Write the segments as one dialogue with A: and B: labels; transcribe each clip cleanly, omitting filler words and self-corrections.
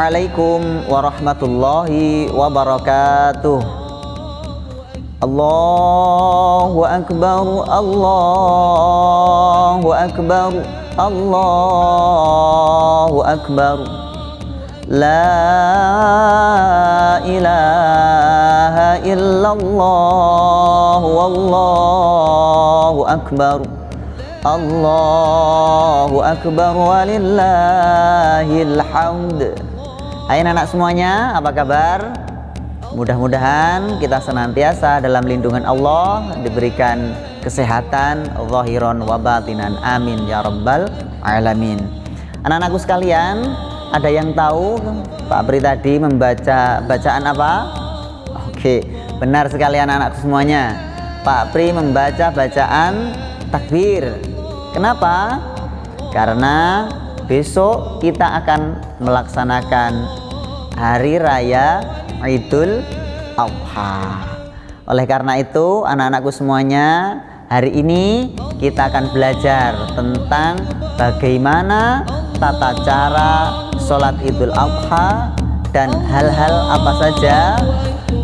A: Assalamualaikum warahmatullahi wabarakatuh. Allahu akbar, Allahu akbar, Allahu akbar. La ilaha illallah, wallahu akbar. Allahu akbar walillahil hamd. Hai anak semuanya, apa kabar? Mudah-mudahan kita senantiasa dalam lindungan Allah, diberikan kesehatan zahiran wa batinan. Amin ya rabbal alamin. Anak-anakku sekalian, ada yang tahu Pak Pri tadi membaca bacaan apa? Oke, benar sekali anak-anakku semuanya. Pak Pri membaca bacaan takbir. Kenapa? Karena besok kita akan melaksanakan hari raya Idul Adha. Oleh karena itu, anak-anakku semuanya, hari ini kita akan belajar tentang bagaimana tata cara sholat Idul Adha dan hal-hal apa saja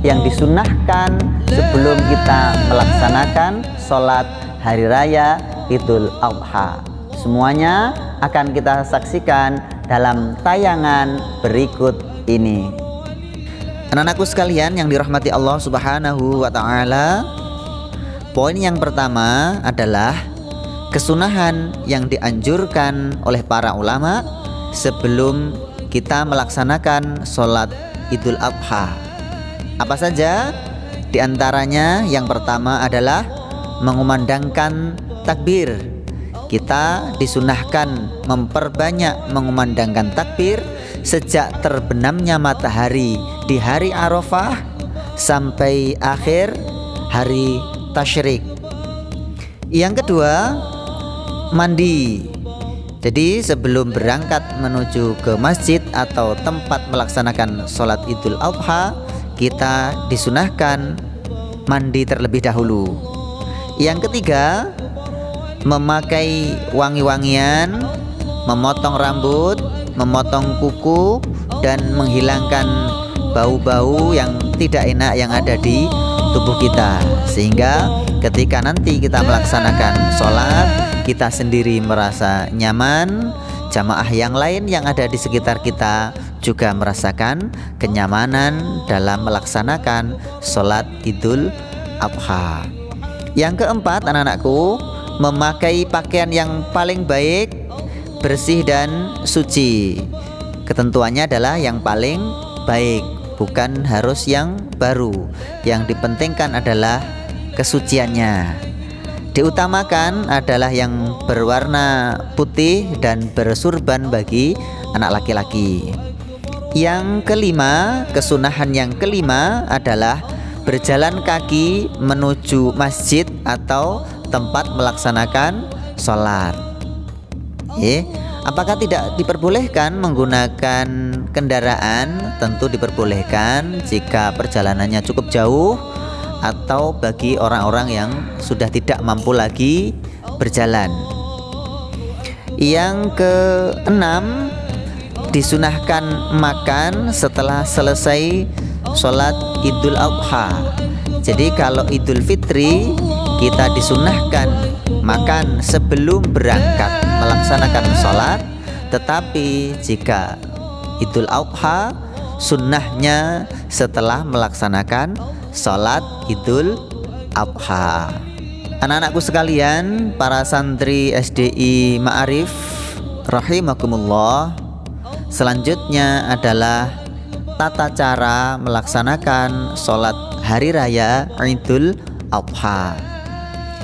A: yang disunnahkan sebelum kita melaksanakan sholat hari raya Idul Adha. Semuanya akan kita saksikan dalam tayangan berikut ini. Anak-anakku sekalian yang dirahmati Allah Subhanahu wa ta'ala, poin yang pertama adalah kesunahan yang dianjurkan oleh para ulama sebelum kita melaksanakan sholat Idul Adha. Apa saja? Di antaranya yang pertama adalah mengumandangkan takbir. Kita disunahkan memperbanyak mengumandangkan takbir sejak terbenamnya matahari di hari Arafah sampai akhir hari tasyrik. Yang kedua, mandi. Jadi sebelum berangkat menuju ke masjid atau tempat melaksanakan sholat Idul Adha, kita disunahkan mandi terlebih dahulu. Yang ketiga, memakai wangi-wangian, memotong rambut, memotong kuku, dan menghilangkan bau-bau yang tidak enak yang ada di tubuh kita, sehingga ketika nanti kita melaksanakan sholat, kita sendiri merasa nyaman, jamaah yang lain yang ada di sekitar kita juga merasakan kenyamanan dalam melaksanakan sholat Idul Adha. Yang keempat, anak-anakku, memakai pakaian yang paling baik, bersih dan suci. Ketentuannya adalah yang paling baik, bukan harus yang baru. Yang dipentingkan adalah kesuciannya. Diutamakan adalah yang berwarna putih dan bersurban bagi anak laki-laki. Yang kelima, kesunahan yang kelima adalah berjalan kaki menuju masjid atau tempat melaksanakan sholat. Apakah tidak diperbolehkan menggunakan kendaraan? Tentu diperbolehkan jika perjalanannya cukup jauh atau bagi orang-orang yang sudah tidak mampu lagi berjalan. Yang keenam, disunahkan makan setelah selesai sholat Idul Adha. Jadi kalau Idul Fitri, kita disunahkan makan sebelum berangkat melaksanakan sholat. Tetapi jika Idul Adha, sunnahnya setelah melaksanakan sholat Idul Adha. Anak-anakku sekalian, para santri SDI Ma'arif rahimakumullah, selanjutnya adalah tata cara melaksanakan sholat hari raya Idul Adha.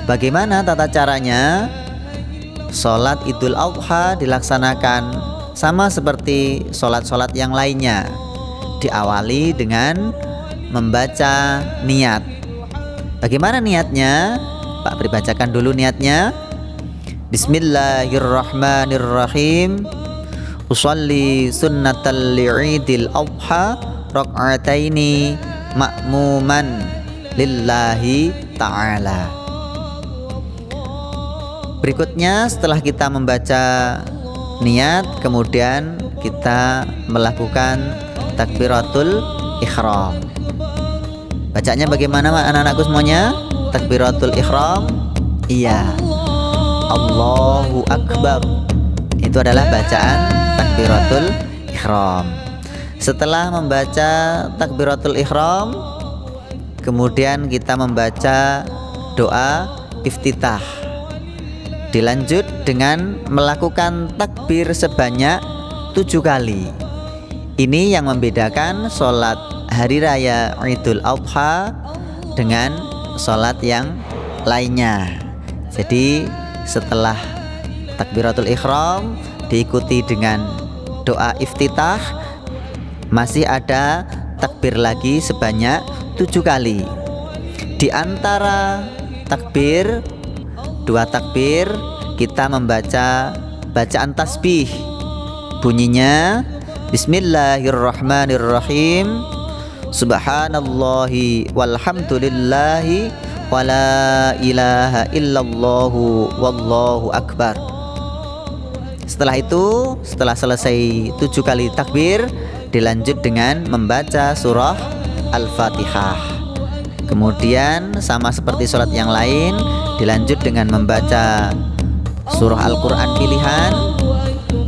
A: Bagaimana tata caranya? Sholat Idul Adha dilaksanakan sama seperti sholat-sholat yang lainnya. Diawali dengan membaca niat. Bagaimana niatnya? Pak Pri bacakan dulu niatnya. Bismillahirrahmanirrahim. Usolli sunnatal li'idil adha rak'ataini ma'muman lillahi ta'ala. Berikutnya setelah kita membaca niat, kemudian kita melakukan takbiratul ihram. Bacanya bagaimana anak-anakku semuanya? Takbiratul ihram. Iya. Allahu Akbar. Itu adalah bacaan takbiratul ihram. Setelah membaca takbiratul ihram, kemudian kita membaca doa iftitah. Dilanjut dengan melakukan takbir sebanyak 7 kali. Ini yang membedakan sholat hari raya Idul Adha dengan sholat yang lainnya. Jadi setelah takbiratul ihram diikuti dengan doa iftitah, masih ada takbir lagi sebanyak 7 kali. Di antara takbir, 2 takbir, kita membaca bacaan tasbih. Bunyinya Bismillahirrahmanirrahim. Subhanallahi walhamdulillahi wala ilaha illallahu wallahu akbar. Setelah itu, setelah selesai 7 kali takbir, dilanjut dengan membaca surah Al-Fatihah. Kemudian sama seperti sholat yang lain, dilanjut dengan membaca surah Al-Quran pilihan,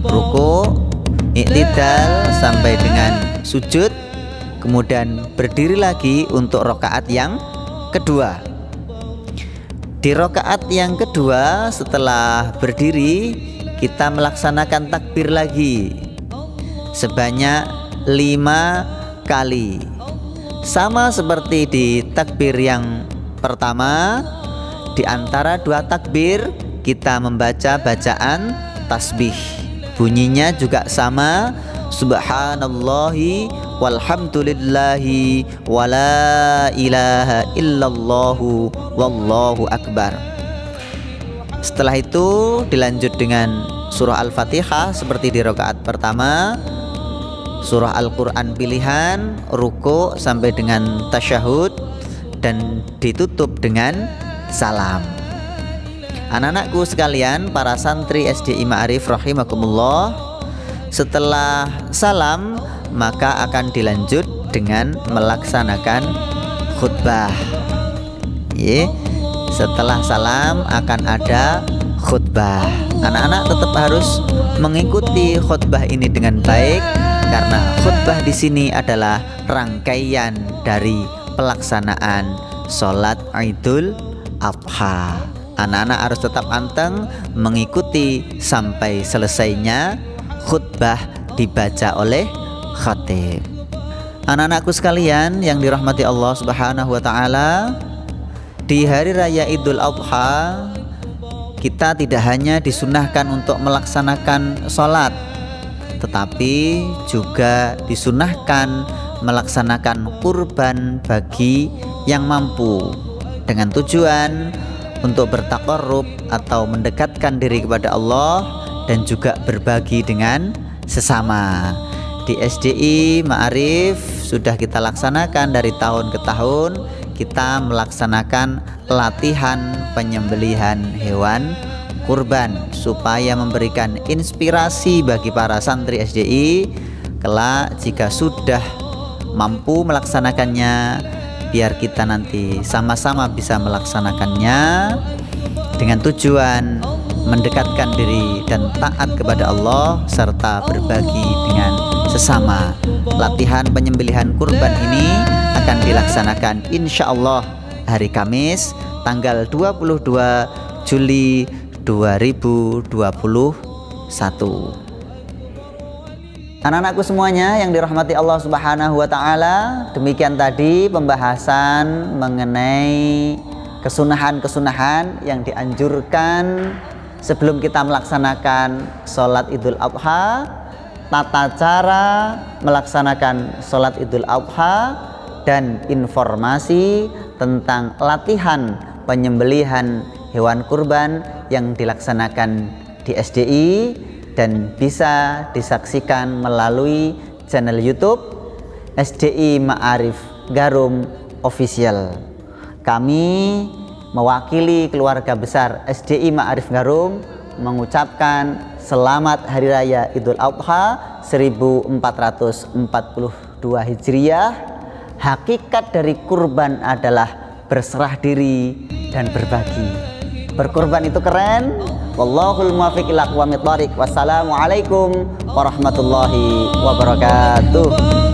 A: ruku, i'tidal sampai dengan sujud. Kemudian berdiri lagi untuk rakaat yang kedua. Di rakaat yang kedua setelah berdiri, kita melaksanakan takbir lagi sebanyak 5 kali. Sama seperti di takbir yang pertama, di antara 2 takbir kita membaca bacaan tasbih. Bunyinya juga sama, Subhanallahi walhamdulillahi wala ilaha illallahu wallahu akbar. Setelah itu dilanjut dengan surah Al-Fatihah seperti di rakaat pertama, surah Al-Quran pilihan, ruku sampai dengan tasyahud, dan ditutup dengan salam. Anak-anakku sekalian, para santri SDI Ma'arif rahimakumullah, setelah salam maka akan dilanjut dengan melaksanakan khutbah. Setelah salam akan ada khutbah. Anak-anak tetap harus mengikuti khutbah ini dengan baik, karena khutbah di sini adalah rangkaian dari pelaksanaan sholat Idul Adha. Anak-anak harus tetap anteng mengikuti sampai selesainya khutbah dibaca oleh khatib. Anak-anakku sekalian yang dirahmati Allah Subhanahu wa taala, di hari raya Idul Adha kita tidak hanya disunahkan untuk melaksanakan sholat, tetapi juga disunahkan melaksanakan kurban bagi yang mampu, dengan tujuan untuk bertaqarrub atau mendekatkan diri kepada Allah dan juga berbagi dengan sesama. Di SDI Ma'arif sudah kita laksanakan dari tahun ke tahun, kita melaksanakan latihan penyembelihan hewan kurban supaya memberikan inspirasi bagi para santri SDI kelak jika sudah mampu melaksanakannya, biar kita nanti sama-sama bisa melaksanakannya dengan tujuan mendekatkan diri dan taat kepada Allah serta berbagi dengan sesama. Latihan penyembelihan kurban ini akan dilaksanakan insya Allah hari Kamis tanggal 22 Juli 2021. Anak-anakku semuanya yang dirahmati Allah Subhanahu wa taala, demikian tadi pembahasan mengenai kesunahan-kesunahan yang dianjurkan sebelum kita melaksanakan sholat Idul Adha, tata cara melaksanakan sholat Idul Adha, dan informasi tentang latihan penyembelihan hewan kurban yang dilaksanakan di SDI dan bisa disaksikan melalui channel YouTube SDI Ma'arif Garum Official. Kami mewakili keluarga besar SDI Ma'arif Garum mengucapkan selamat Hari Raya Idul Adha 1442 Hijriah. Hakikat dari kurban adalah berserah diri dan berbagi. Berkurban itu keren. Wallahul muwaffiq ila aqwamit thoriq. Wassalamualaikum warahmatullahi wabarakatuh.